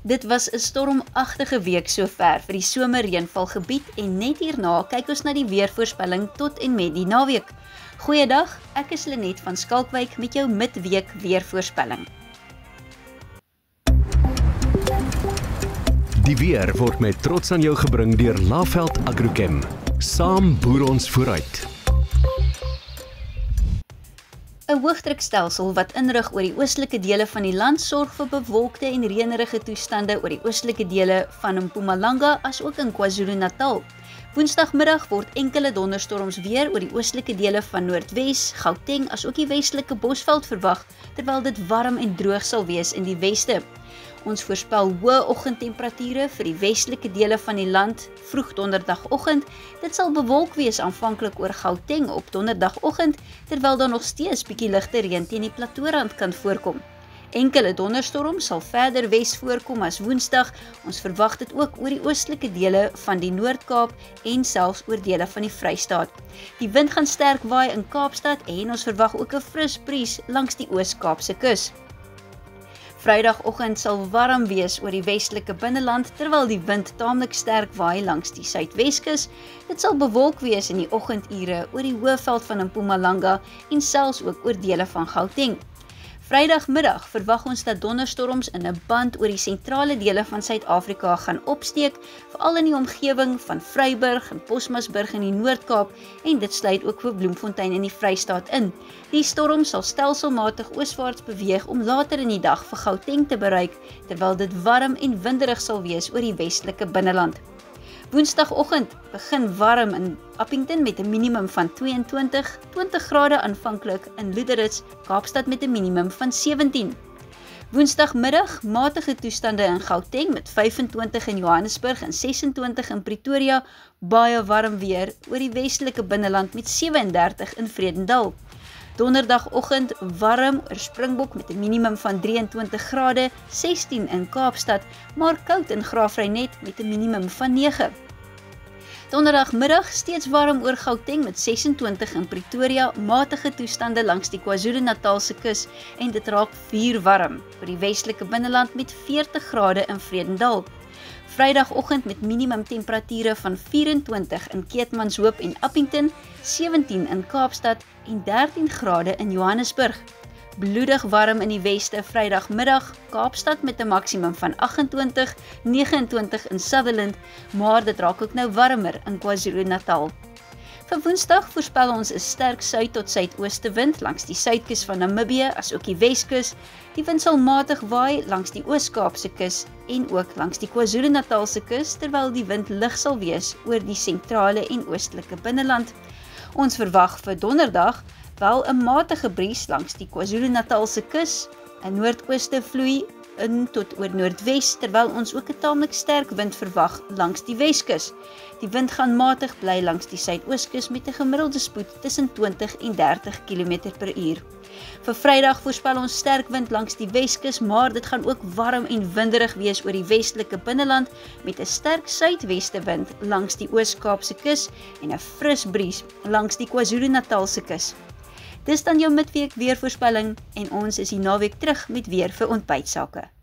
Dit was 'n stormagtige week sover vir die somerreënvalgebied en net hierna kyk ons na die weervoorspelling tot en met die naweek. Goeiedag, ek is Lenet van Skalkwyk met jou midweek weervoorspelling. Die weer word met trots aan jou gebring deur Laveld Agrochem. Saam boer ons vooruit. 'n Hoogdrukstelsel wat inrig oor die oostelike dele van die land sorg vir bewolkte en reënerige toestande oor die oostelike dele van Mpumalanga as ook in KwaZulu-Natal. Woensdagmiddag word enkele donderstorms weer oor die oostelike dele van Noordwes, Gauteng as ook die westelike Bosveld verwag, terwyl dit warm en droog sal wees in die weste. Ons voorspel hoë oggendtemperature vir die westelike dele van die land vroeg donderdagoggend. Dit sal bewolk wees aanvanklik oor Gauteng op donderdagoggend, terwyl daar nog steeds bietjie ligte reën teen die plateaurand kan voorkom. Enkele donderstorms sal verder wes voorkom as Woensdag. Ons verwag dit ook oor die oostelike dele van die Noord-Kaap en selfs oor dele van die Vrystaat. Die wind gaan sterk waai in Kaapstad en ons verwag ook 'n fris bries langs die Oos-Kaapse kus. Vrydagoggend sal warm wees oor die westelike binneland, terwyl die wind taamlik sterk waai langs die Suidweskus. Dit sal bewolk wees in die oggendure oor die Hoëveld van Mpumalanga en selfs ook oor dele van Gauteng. Vrydagmiddag verwag ons dat donderstorms in 'n band oor die sentrale dele van Suid-Afrika gaan opsteek, veral in die omgewing van Vryburg en Posmasburg in die Noord-Kaap en dit sluit ook vir Bloemfontein in die Vrystaat in. Die storm sal stelselmatig ooswaarts beweeg om later in die dag vir Gauteng te bereik, terwyl dit warm en winderig sal wees oor die westelike binneland. Woensdagoggend begin warm in Appington met 'n minimum van 20 grade aanvanklik in Loederitz, Kaapstad met 'n minimum van 17. Woensdagmiddag matige toestande in Gauteng met 25 in Johannesburg en 26 in Pretoria, baie warm weer oor die westelike binneland met 37 in Vredendal. Donderdagoggend warm oor Springbok met 'n minimum van 23 grade, 16 in Kaapstad, maar koud in Graafrenet met 'n minimum van 9. Donderdagmiddag steeds warm oor Gauteng met 26 in Pretoria, matige toestande langs die KwaZulu-Natalse kus en dit raak vuurwarm oor die westelike binneland met 40 grade in Vredendal. Vrydagoggend met minimum temperature van 24 in Keetmanshoop en Appington, 17 in Kaapstad en 13 grade in Johannesburg. Bloedig warm in die weste Vrydagmiddag, Kaapstad met 'n maksimum van 28, 29 in Sutherland, maar dit raak ook nou warmer in KwaZulu-Natal. Vir Woensdag voorspel ons 'n sterk suid tot suidooste wind langs die suidkus van Namibië as ook die Weskus. Die wind sal matig waai langs die Oos-Kaapse kus en ook langs die KwaZulu-Natalse kus, terwyl die wind lig sal wees oor die sentrale en oostelike binneland. Ons verwag vir Donderdag wel 'n matige bries langs die KwaZulu-Natalse kus, 'n noordooste vloei in tot oor Noordwes, terwyl ons ook 'n taamlik sterk wind verwag langs die Weskus. Die wind gaan matig bly langs die Suidooskus met 'n gemiddelde spoed tussen 20 en 30 km/h. Vir Vrydag voorspel ons sterk wind langs die Weskus, maar dit gaan ook warm en winderig wees oor die westelike binneland met 'n sterk suidweste wind langs die Oos-Kaapse kus en 'n fris bries langs die KwaZulu-Natalse kus. Dis dan jou midweek weervoorspelling en ons is die naweek terug met weer vir ontbytsake.